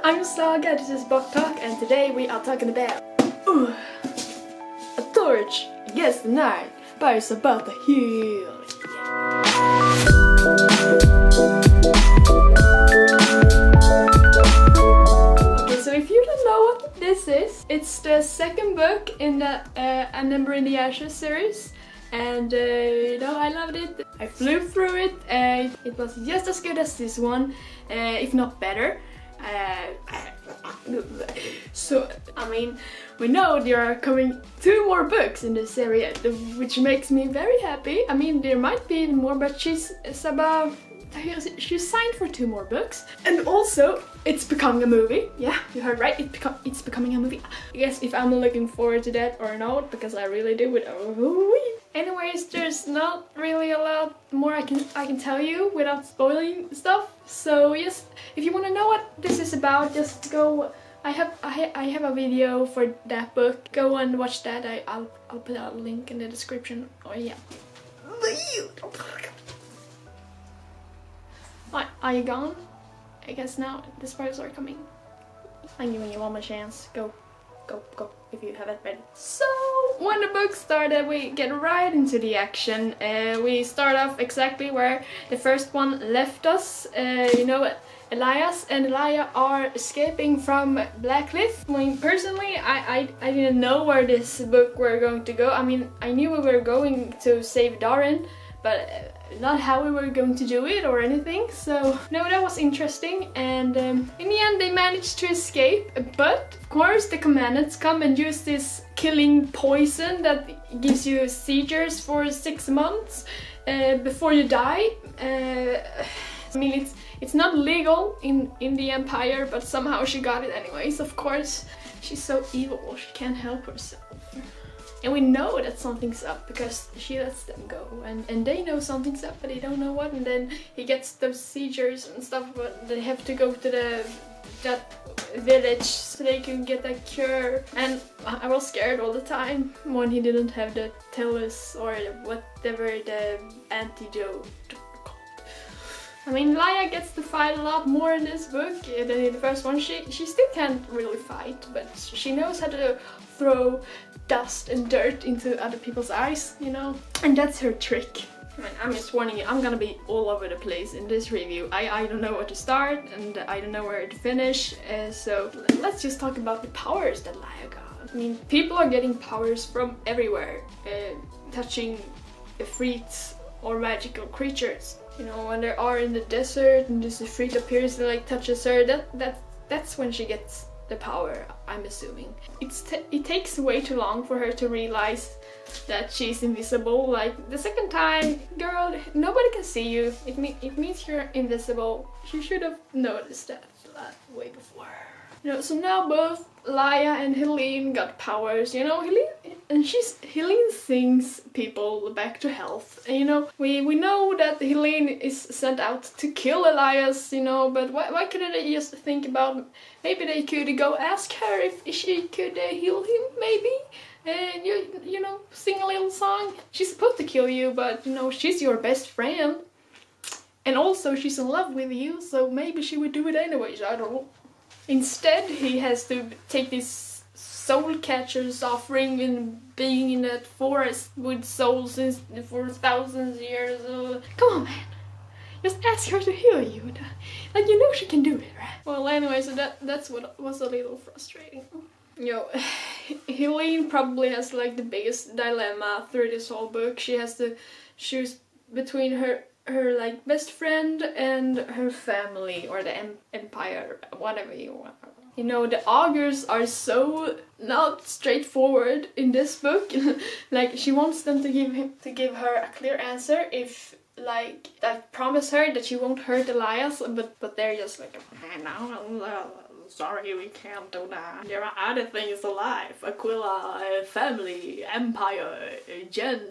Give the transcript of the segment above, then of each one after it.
I'm Saga, this is booktalk, and today we are talking about A Torch Against the Night by Sabaa Tahir. Okay, so if you don't know what this is, it's the second book in the An Ember in the Ashes series. And you know, I loved it. I flew through it. It was just as good as this one, if not better. So, I mean, we know there are coming 2 more books in this series, which makes me very happy. I mean, there might be even more, but Sabaa Tahir, she's signed for 2 more books. And also, it's becoming a movie. Yeah, you heard right, it's becoming a movie. I guess if I'm looking forward to that or not, because I really do with anyways, there's not really a lot more I can tell you without spoiling stuff. So yes, if you want to know what this is about, just go. I have a video for that book. Go and watch that. I'll put a link in the description. Oh yeah. Are you gone? I guess now the spoilers are coming. I'm giving you one more chance. Go if you haven't read. So when the book started, we get right into the action. We start off exactly where the first one left us. You know, Elias and Elia are escaping from Blackcliff. I mean, personally, I didn't know where this book were going to go. I mean, I knew we were going to save Darren, but not how we were going to do it or anything. So no, that was interesting. And in the end, they managed to escape. But of course, the commandants come and use this killing poison that gives you seizures for 6 months before you die. I mean, it's not legal in the Empire, but somehow she got it anyways. Of course, she's so evil, she can't help herself. And we know that something's up because she lets them go, and they know something's up, but they don't know what. And then he gets those seizures and stuff, but they have to go to that village so they can get that cure. And I was scared all the time when he didn't have the tellus or whatever the antidote. I mean, Laia gets to fight a lot more in this book than in the first one. She still can't really fight, but she knows how to throw dust and dirt into other people's eyes, you know? And that's her trick. I mean, I'm just warning you, I'm gonna be all over the place in this review. I don't know where to start and I don't know where to finish, so let's just talk about the powers that Laia got. I mean, people are getting powers from everywhere, touching fruits or magical creatures. You know, when they are in the desert and this fruit appears and like touches her, that's when she gets the power, I'm assuming. It takes way too long for her to realize that she's invisible. Like the second time, girl, nobody can see you. It means you're invisible. She should have noticed that way before. You know, so now both Laia and Helene got powers. You know, Helene sings people back to health. And you know, we know that Helene is sent out to kill Elias, you know, but why couldn't they just think about, maybe they could go ask her if she could heal him, maybe? And you know, sing a little song. She's supposed to kill you, but you know, she's your best friend. And also she's in love with you, so maybe she would do it anyways, I don't know. Instead, he has to take this soul catcher's offering and being in that forest with souls for thousands of years. Come on, man. Just ask her to heal you. Like, you know she can do it, right? Well, anyway, so that's what was a little frustrating. You know, Helene probably has like the biggest dilemma through this whole book. She has to choose between her like best friend and her family or the Empire, whatever you want. You know, the augurs are so not straightforward in this book. Like, she wants them to give her a clear answer if like promise her that she won't hurt Elias, but they're just like, no, sorry, we can't do that. There are other things alive. Aquila, family, Empire, gens.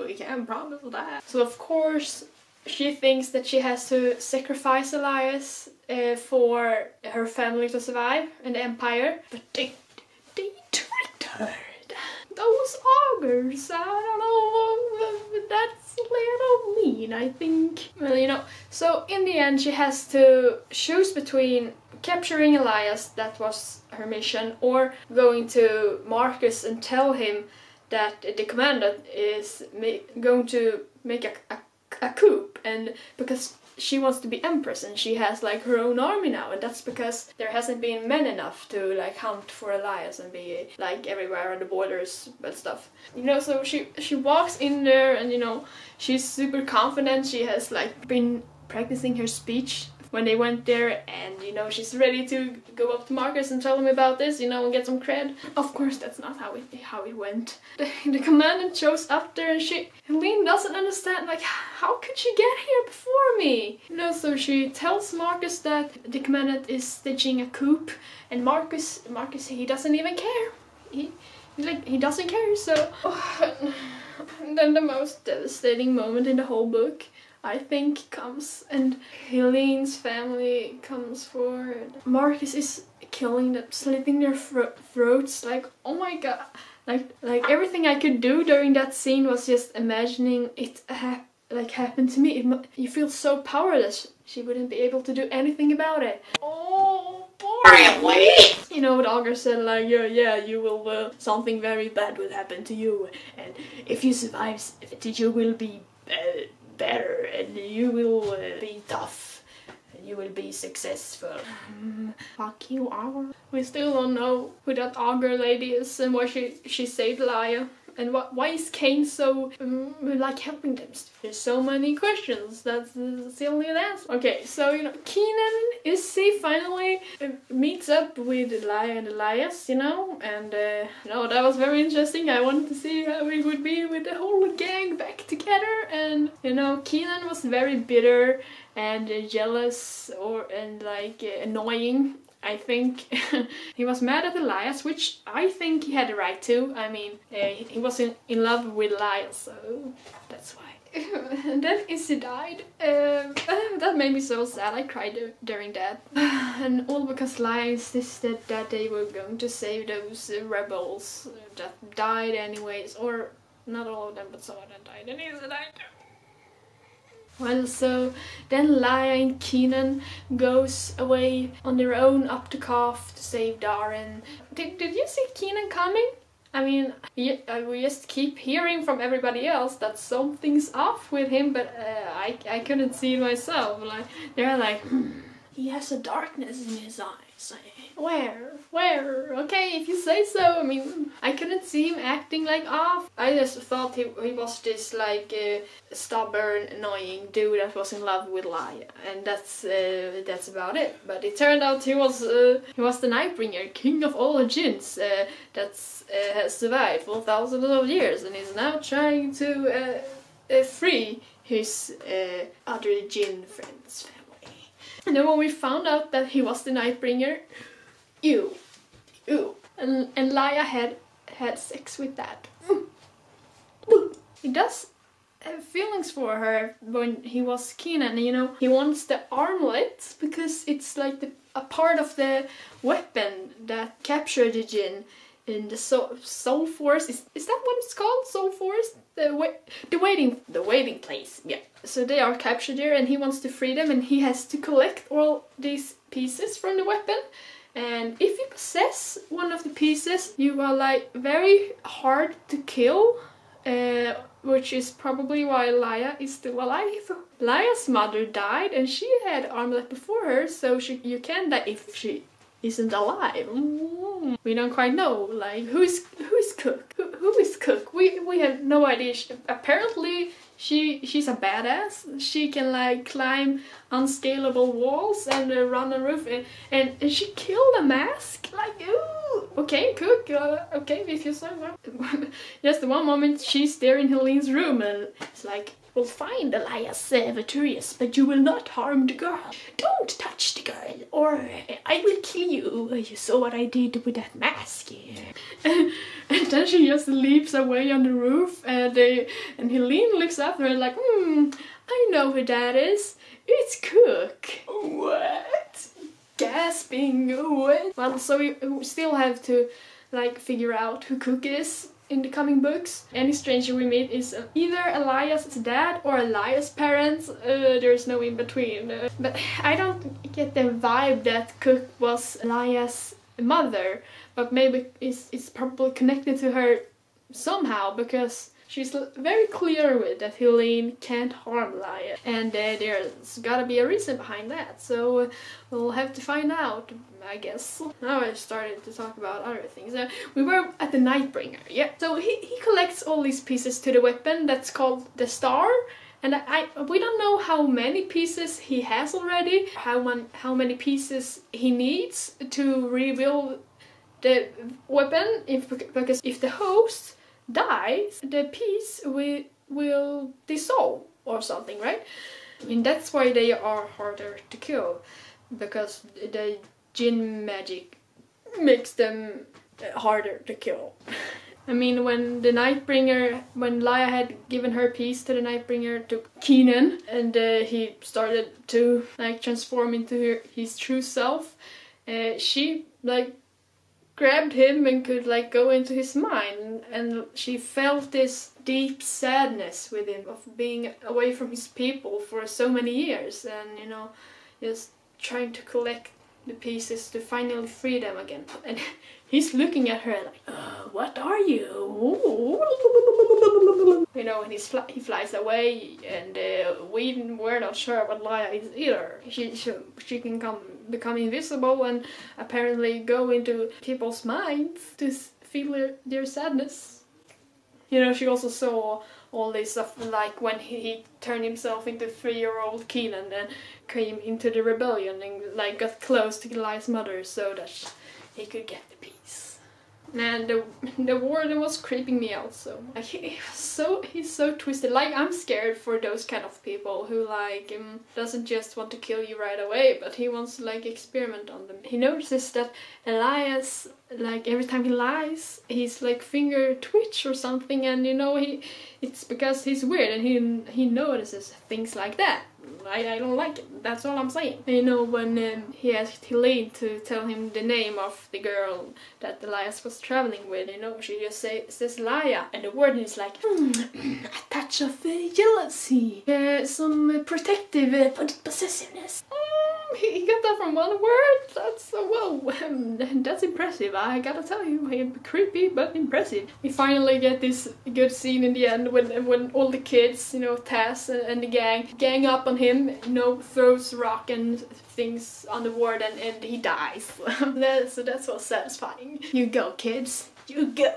We can't promise that. So of course she thinks that she has to sacrifice Elias for her family to survive and the Empire. But they tricked her. Those augurs, I don't know, that's a little mean, I think. Well, you know, so in the end she has to choose between capturing Elias, that was her mission, or going to Marcus and tell him that the commandant is going to make a coup, and because she wants to be empress and she has like her own army now, and that's because there hasn't been men enough to like hunt for Elias and be like everywhere on the borders and stuff. You know, so she walks in there and, you know, she's super confident. She has like been practicing her speech when they went there, and, you know, she's ready to go up to Marcus and tell him about this, you know, and get some cred. Of course, that's not how it went. The commandant shows up there, and Helene doesn't understand, like, how could she get here before me? You know, so she tells Marcus that the commandant is staging a coup, and Marcus, he doesn't even care. He doesn't care, so... And then the most devastating moment in the whole book, I think, comes, and Helene's family comes forward. Marcus is killing them, slitting their throats, like, oh my god. Like everything I could do during that scene was just imagining it happen to me. You feel so powerless. She wouldn't be able to do anything about it. Oh, boy. You know what Augur said, like, yeah, you will, something very bad will happen to you, and if you survive, you will be better, and you will be tough, and you will be successful. Fuck you, Augur. We still don't know who that Augur lady is and why she saved Laia. And why is Cain so, like, helping them? There's so many questions. That's still need an answer. Okay, so, you know, Keenan is safe finally, meets up with Laia and Elias, you know, and, you know, that was very interesting. I wanted to see how it would be with the whole gang back together, and, you know, Keenan was very bitter and jealous and, like, annoying. I think he was mad at Elias, which I think he had the right to. I mean, he was in love with Elias, so that's why. And then Izzy died. That made me so sad. I cried during that. And all because Elias insisted that they were going to save those rebels that died anyways. Or not all of them, but some of them died. And Izzy died too. Well, so then Laia and Keenan goes away on their own up to Kaf to save Darren. Did you see Keenan coming? I mean, we just keep hearing from everybody else that something's off with him, but I couldn't see it myself. Like, they're like, he has a darkness in his eyes. Where? Okay, if you say so. I mean, I couldn't see him acting like off. I just thought he was this like stubborn, annoying dude that was in love with Laia, and that's about it. But it turned out he was the Nightbringer, king of all the jinns has survived for thousands of years, and is now trying to free his other jinn friends' family. And then when we found out that he was the Nightbringer, ew. And Laia had sex with that. He does have feelings for her when he was Keenan, you know. He wants the armlet because it's like a part of the weapon that captured the jinn in the soul force. Is that what it's called? Soul force? The waiting place. Yeah. So they are captured there, and he wants to free them, and he has to collect all these pieces from the weapon. And if you possess one of the pieces, you are like very hard to kill, which is probably why Laia is still alive. Laia's mother died, and she had armlet before her, so you can die if she isn't alive. We don't quite know, like, who is Cook? Who is Cook? We have no idea. Apparently she's a badass. She can like climb unscalable walls and run a roof, and she killed a mask. Like, ooh, okay, Cook. Okay, if you say that. Just one moment she's there in Helene's room, and it's like, we'll find Elias Viturius, but you will not harm the girl. Don't touch the girl, or I will kill you. You saw what I did with that mask. And then she just leaps away on the roof, and Helene looks up at her like, I know who that is. It's Cook. What? Gasping. What? Well, so we still have to like figure out who Cook is. in the coming books. Any stranger we meet is either Elias' dad or Elias' parents. There's no in between. But I don't get the vibe that Cook was Elias' mother, but maybe it's probably connected to her somehow, because she's very clear with that Helene can't harm Elias, and there's gotta be a reason behind that, so we'll have to find out, I guess. Now I started to talk about other things. We were at the Nightbringer, yeah. So he collects all these pieces to the weapon that's called the Star, and we don't know how many pieces he has already, how many pieces he needs to rebuild the weapon, because if the host dies, the piece will dissolve or something, right? I mean, that's why they are harder to kill, because the Jinn magic makes them harder to kill. I mean, when Laia had given her piece to the Nightbringer to Keenan, and he started to like transform into his true self, she like grabbed him and could like go into his mind, and she felt this deep sadness with him of being away from his people for so many years, and you know, just trying to collect the pieces to finally free them again. And he's looking at her like, what are you? You know, and he flies away, and we're not sure what Laia is either. She can become invisible and apparently go into people's minds to feel their sadness. You know, she also saw all this stuff, like when he turned himself into 3-year-old Keelan and came into the rebellion and like got close to Elias' mother so that he could get the piece. And the warden was creeping me out so much. He's so twisted. Like, I'm scared for those kind of people who like doesn't just want to kill you right away, but he wants to like experiment on them. He notices that Elias, like every time he lies, his like finger twitch or something, and you know, it's because he's weird and he notices things like that. I don't like it, that's all I'm saying. You know, when he asked Helene to tell him the name of the girl that Elias was traveling with, you know, she just says Laia, and the warden is like, a touch of jealousy, some protective possessiveness. He got that from one word? That's, well, that's impressive, I gotta tell you. Creepy, but impressive. We finally get this good scene in the end when all the kids, you know, Taz and the gang up on him, you know, throws rock and things on the warden, and he dies. So that's what's satisfying. You go, kids. You go.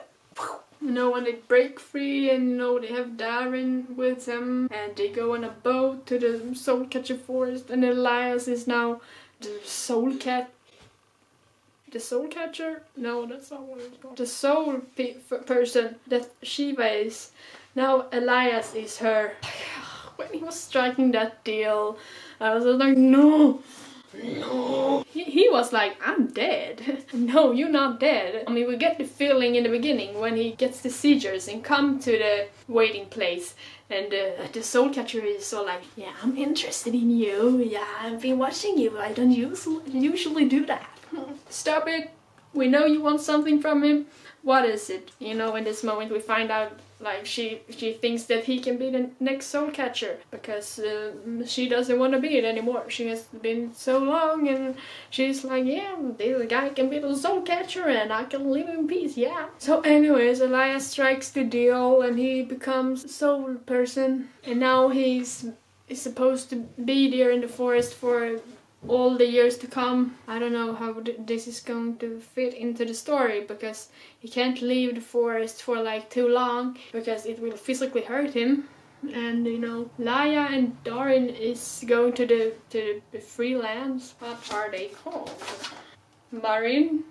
You know, when they break free, and you know, they have Darren with them, and they go on a boat to the Soul Catcher Forest, and Elias is now the Soul Cat. The Soul Catcher? No, that's not what it's called. The Soul person that Shiva is. Now Elias is her. When he was striking that deal, I was like, no. No. He was like, I'm dead. No, you're not dead. I mean, we get the feeling in the beginning when he gets the seizures and come to the waiting place, and the Soul Catcher is so like, yeah, I'm interested in you. Yeah, I've been watching you. I don't usually do that. Stop it. We know you want something from him. What is it? You know, in this moment we find out, like, she thinks that he can be the next Soul Catcher, because she doesn't want to be it anymore. She has been so long, and she's like, yeah, this guy can be the Soul Catcher and I can live in peace, yeah. So anyways, Elias strikes the deal and he becomes a soul person, and now he's supposed to be there in the forest for all the years to come. I don't know how this is going to fit into the story, because he can't leave the forest for like too long, because it will physically hurt him. And you know, Laia and Darin is going to the free lands. What are they called? Marin.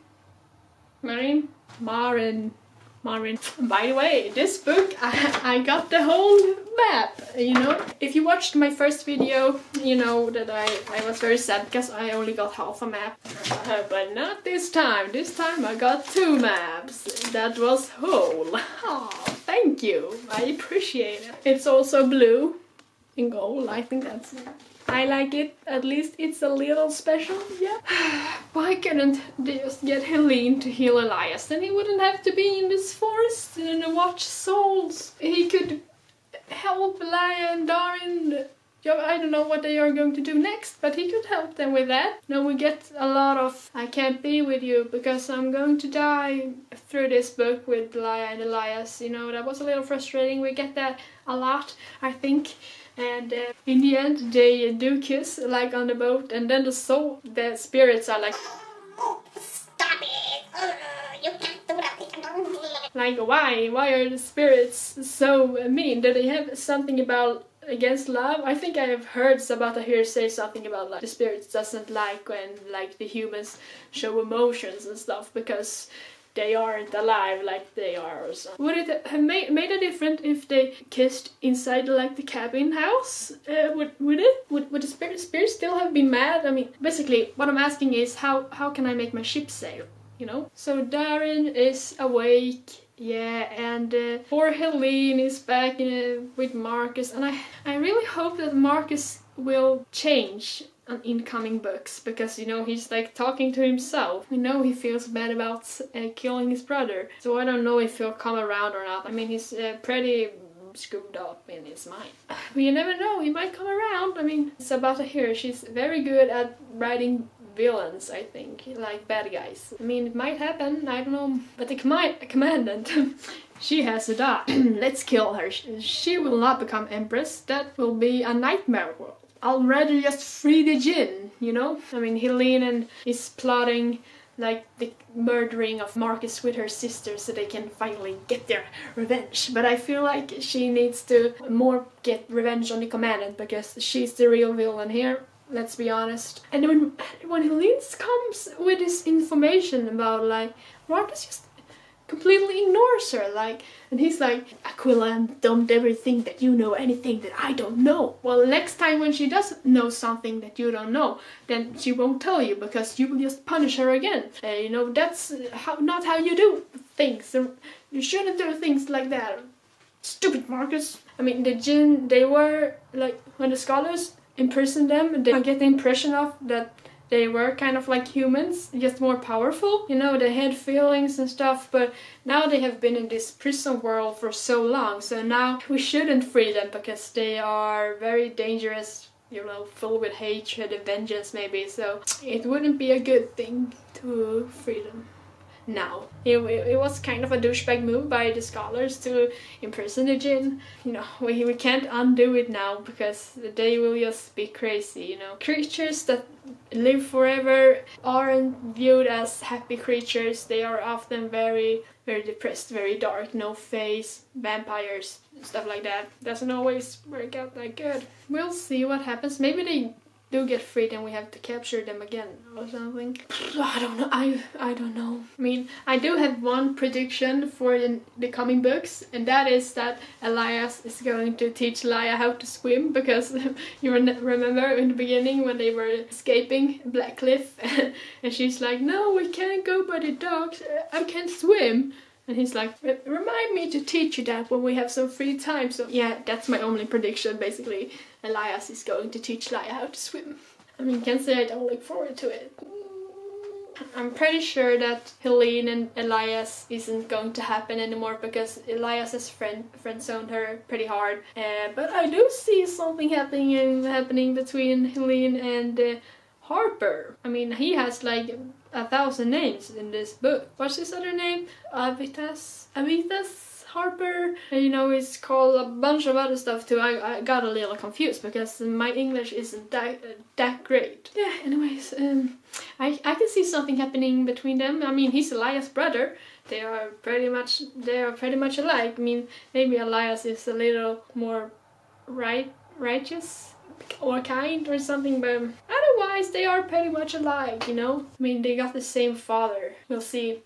By the way, this book, I got the whole map, you know. If you watched my first video, you know that I was very sad because I only got half a map. But not this time. This time I got 2 maps. That was whole. Oh, thank you. I appreciate it. It's also blue and gold. I think that's I like it. At least it's a little special, yeah. Why couldn't they just get Helene to heal Elias? Then he wouldn't have to be in this forest and watch souls. He could help Laia and Darin. I don't know what they are going to do next, but he could help them with that. Now we get a lot of I can't be with you because I'm going to die through this book with Laia and Elias. You know, that was a little frustrating. We get that a lot, I think. And in the end they do kiss, like on the boat, and then the spirits are like, Stop it! You can't do that. like why are the spirits so mean? Do they have something against love? I think I have heard Sabaa Tahir say something about like the spirits doesn't like when like the humans show emotions and stuff because they aren't alive like they are or something. Would it have made a difference if they kissed inside like the cabin house? Would the spirits still have been mad? I mean, basically what I'm asking is how can I make my ship sail, you know? So Darin is awake. Yeah, and poor Helene is back with Marcus, and I really hope that Marcus will change on incoming books, because, you know, he's like talking to himself. We know he feels bad about killing his brother, so I don't know if he'll come around or not. I mean, he's pretty screwed up in his mind. But you never know, he might come around. I mean, Sabaa Tahir, she's very good at writing villains, I think, like bad guys. I mean, it might happen, I don't know. But the commandant, she has to die. Let's kill her. She will not become empress. That will be a nightmare world. I'll rather just free the Jinn, you know? I mean, Helene is plotting like the murdering of Marcus with her sister so they can finally get their revenge. But I feel like she needs to more get revenge on the commandant, because she's the real villain here. Let's be honest. And when Helene comes with this information about like Marcus just completely ignores her, like, and he's like, Aquila, don't ever think that you know anything that I don't know. Well, next time when she does know something that you don't know, then she won't tell you because you will just punish her again. You know, that's not how you do things. You shouldn't do things like that. Stupid Marcus. I mean, the Jinn, they were like, when the scholars imprisoned them, they get the impression of that they were kind of like humans, just more powerful. You know, they had feelings and stuff, but now they have been in this prison world for so long, so now we shouldn't free them because they are very dangerous, you know, full with hatred and vengeance maybe, so it wouldn't be a good thing to free them. Now, it was kind of a douchebag move by the scholars to imprison the Jinn. You know, we can't undo it now because they will just be crazy, you know. Creatures that live forever aren't viewed as happy creatures. They are often very, very depressed, very dark, no face, vampires, stuff like that. Doesn't always work out that good. We'll see what happens. Maybe they do get freed and we have to capture them again or something. I don't know. I don't know. I mean, I do have one prediction for the coming books, and that is that Elias is going to teach Laia how to swim, because you remember in the beginning when they were escaping Black Cliff and she's like, no, we can't go by the docks, I can't swim. And he's like, remind me to teach you that when we have some free time. So yeah, that's my only prediction, basically. Elias is going to teach Laia how to swim. I mean, can't say I don't look forward to it. I'm pretty sure that Helene and Elias isn't going to happen anymore, because Elias's friend-zoned her pretty hard. But I do see something happening between Helene and Harper. I mean, he has like 1,000 names in this book. What's his other name? Avitas Harper. And, you know, it's called a bunch of other stuff too. I got a little confused because my English isn't that great. Yeah, anyways, I can see something happening between them. I mean, he's Elias' brother. They are pretty much alike. I mean, maybe Elias is a little more righteous or kind or something, but otherwise they are pretty much alike, you know? I mean, they got the same father. We'll see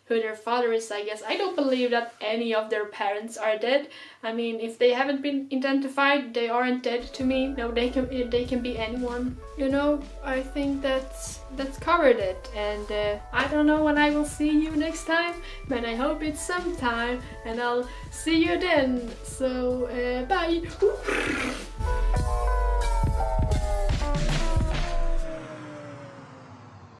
who their father is, I guess. I don't believe that any of their parents are dead. I mean, if they haven't been identified, they aren't dead to me. No, they can be anyone. You know, I think that's covered it. And I don't know when I will see you next time, but I hope it's sometime, and I'll see you then. So, bye!